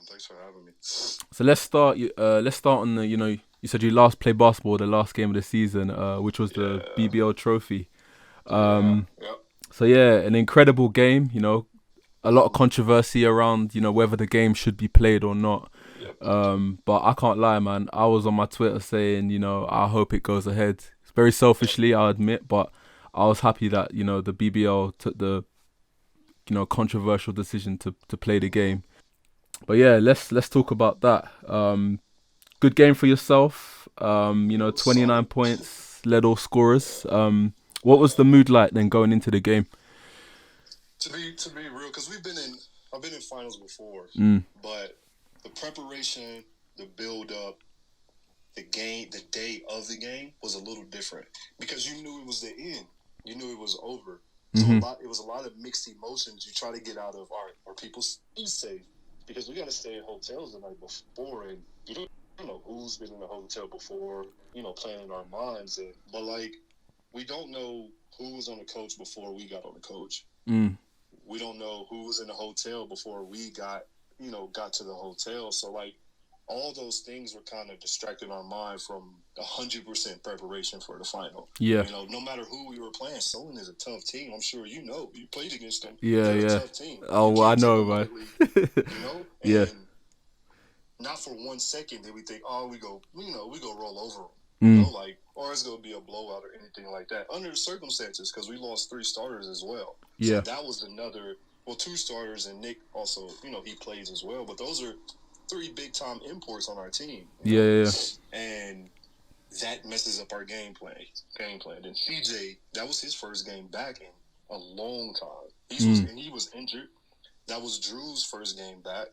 Thanks for having me. So let's start. Let's start on the. You said you last played basketball the last game of the season, which was the Yeah, BBL Trophy. yeah, Um, yep, so yeah, an incredible game. A lot of hmm controversy around whether the game should be played or not. yep. But I can't lie, man. I was on my Twitter saying, I hope it goes ahead. It's very Yep. selfishly, I admit, but I was happy that the BBL took the controversial decision to play the hmm game. But yeah, let's talk about that. Good game for yourself. It was 29 solid. points, led all scorers. Yeah, What was yeah. the mood like then going into the game? To be real, because I've been in finals before, Mm, but the preparation, the build up, the game, the day of the game was a little different because you knew it was the end. You knew it was over. So hmm it was a lot of mixed emotions. You try to get out of are people safe because we got to stay in hotels the night before, and you don't know who's been in the hotel before. Playing in our minds, but like we don't know who was on the coach before we got on the coach. mm, We don't know who was in the hotel before we got to the hotel. So like all those things were kind of distracting our mind from 100% preparation for the final. yeah, No matter who we were playing, Solent is a tough team. I'm sure you played against them. yeah, They're a yeah. tough team. You Oh, well, I can't take know, them man. lightly, Yeah. and not for 1 second did we think, oh, we go roll over them, Mm, like, or it's gonna be a blowout or anything like that. Under the circumstances, because we lost 3 starters as well, so yeah. that was another. Well, 2 starters and Nick also, he plays as well. But those are 3 big time imports on our team, Yeah, yeah. and that messes up our game plan. And CJ, that was his first game back in a long time. Mm, He was injured. That was Drew's first game back.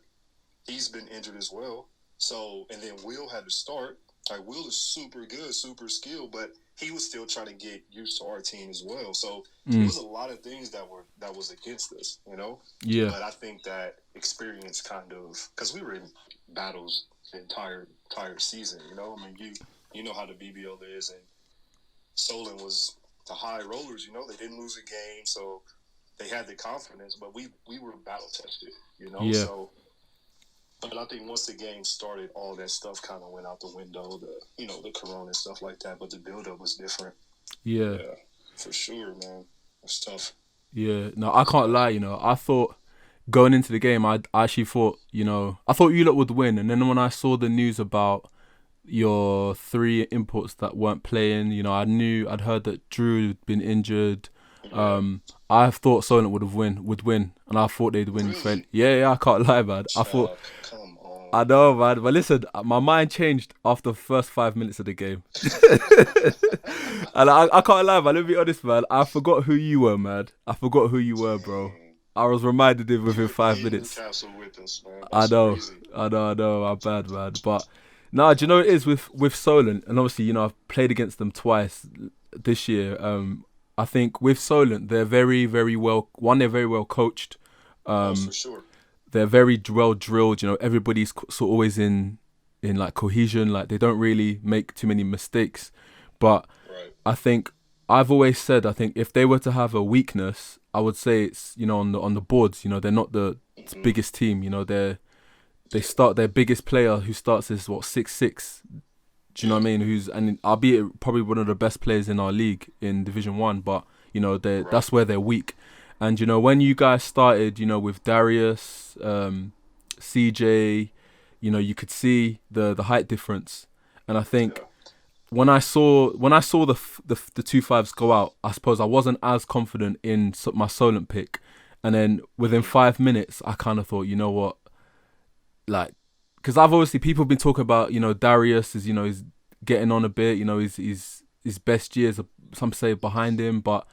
He's been injured as well. So, and then Will had to start. Like, Will is super good, super skilled, but he was still trying to get used to our team as well. So it mm, was a lot of things that was against us. yeah. But I think that experience kind of, because we were in battles the entire season. I mean, you know how the BBL is, and Solon was the high rollers. They didn't lose a game, so they had the confidence. But we were battle tested. Yeah. So. But I think once the game started, all that stuff kind of went out the window. The corona and stuff like that. But the buildup was different. Yeah. Yeah, for sure, man. It's tough. Yeah. No, I It's can't tough. lie, I thought going into the game, I actually thought, I thought you lot would win. And then when I saw the news about your three imports that weren't playing, I'd heard that Drew had been injured. Yeah. I thought Solent would win, and I thought they'd win fairly. Really, Yeah, yeah, I can't lie, man. I thought Chuck. Come I on. know, man. But listen, my mind changed after the first 5 minutes of the game. And I can't lie, man. Let me be honest, man. I forgot who you were, man. I forgot who you were, bro. Dang. I was reminded of You within were five in minutes. Newcastle with us, man. I That's know, crazy. I know. I'm bad, man. But no, do you know what it is with Solent? And obviously, I've played against them twice this year. I think with Solent, they're very, very well. One, they're very well coached. Oh, for Um, sure. they're very well drilled. Everybody's sort of always in like cohesion. Like they don't really make too many mistakes. But Right. I think I've always said I think if they were to have a weakness, I would say it's on the boards. They're not the Mm-hmm. biggest team. They Yeah. start their biggest player who starts is what 6'6". Do you know what Yeah. I mean? Who's and albeit probably one of the best players in our league in Division One, but Right. that's where they're weak. And when you guys started, with Darius, CJ, you could see the height difference. And I think Yeah. when I saw the 2 5s go out, I suppose I wasn't as confident in my Solent pick. And then within Mm-hmm. 5 minutes, I kind of thought, you know what, like, because I've obviously people have been talking about Darius is is getting on a bit, his best years some say behind him, but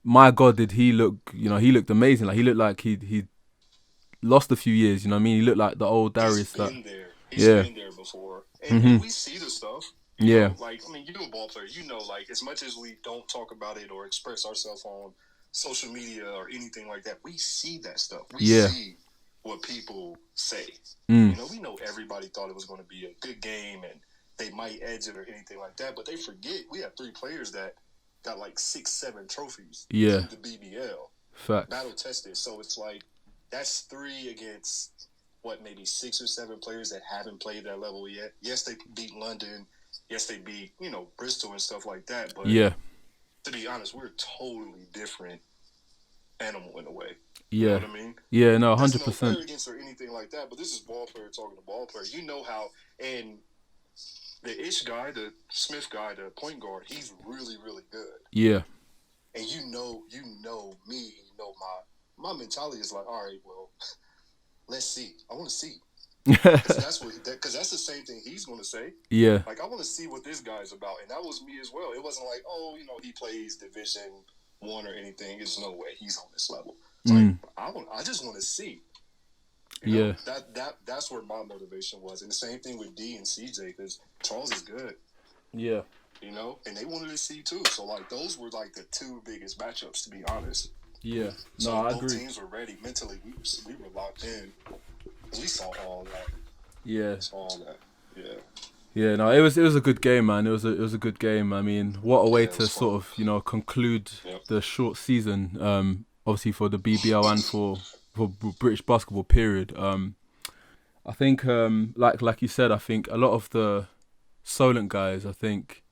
my God, did he look, he looked amazing. Like he looked like he lost a few years. You know what I mean? He looked like the old He's Darius that been there. He's yeah. been there before, and Mhm. we see the stuff. Yeah. Like, I mean, you're a ball player. Like, as much as we don't talk about it or express ourselves on social media or anything like that, we see that stuff. We Yeah. see what people say. Mm. We know everybody thought it was going to be a good game and they might edge it or anything like that, but they forget we have 3 players that got like 6, 7 trophies Yeah. through the BBL, Facts. battle tested. So it's like that's 3 against maybe 6 or 7 players that haven't played that level yet. Yes, they beat London. Yes, they beat, Bristol and stuff like that. But Yeah. to be honest, we're a totally different animal in a way. Yeah. You know what I mean? Yeah, no, There's 100%. no arrogance or anything like that, but this is ball player talking to ball player. You know how, and the guy, the Smith guy, the point guard, he's really, really good. Yeah. And you know me, my mentality is like, all right, well, let's see. I want to see. Because that's the same thing he's going to say. Yeah. Like, I want to see what this guy's about. And that was me as well. It wasn't like, oh, he plays Division 1 or anything. There's no way he's on this level. It's like, I just want to see. Yeah. That's where my motivation was. And the same thing with D and CJ, because Charles is good. Yeah. And they wanted to see too. So, like, those were, like, the 2 biggest matchups, to be honest. Yeah. So I both agree. teams were ready. Mentally, we were locked in. We saw all that. Yeah. We saw all that. Yeah. Yeah, no, it was a good game, man. It was a good game. I mean, what a way to sort of, conclude the short season, obviously for the BBL and for British basketball period. I think like you said, I think a lot of the Solent guys, I think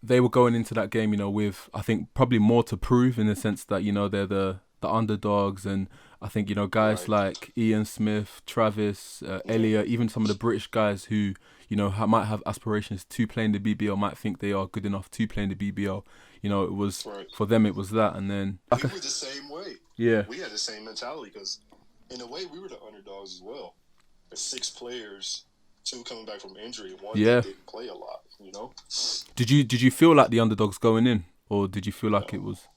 they were going into that game, with, I think, probably more to prove, in the sense that, they're the underdogs, and I think, guys like Ian Smith, Travis, Elliot, even some of the British guys who, might have aspirations to play in the BBL, might think they are good enough to play in the BBL. It was, for them, it was that. And then we were the same way. Yeah. We had the same mentality, because in a way we were the underdogs as well. The 6 players, 2 coming back from injury, 1 that didn't play a lot, Did you feel like the underdogs going in, or did you feel like it was?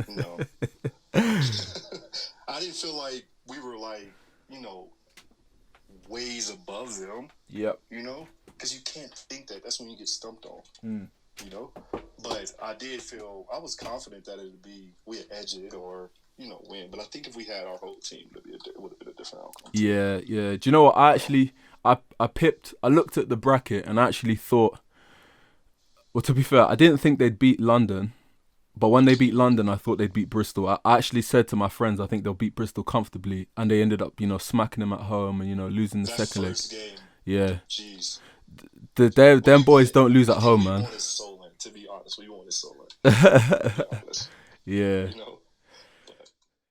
No. I didn't feel like we were like, ways above them. Yep. Because you can't think that. That's when you get stumped on. But I did feel, I was confident that we'd edge it or, win. But I think if we had our whole team, it would have been a different outcome. Yeah. Do you know what? I looked at the bracket and I actually thought, well, to be fair, I didn't think they'd beat London. But when they beat London, I thought they'd beat Bristol. I actually said to my friends, I think they'll beat Bristol comfortably. And they ended up, smacking them at home and, losing the second leg. Game. Yeah. Jeez. Them boys don't lose at home, man. We wanted Solent, to be honest. We wanted Solent. Yeah.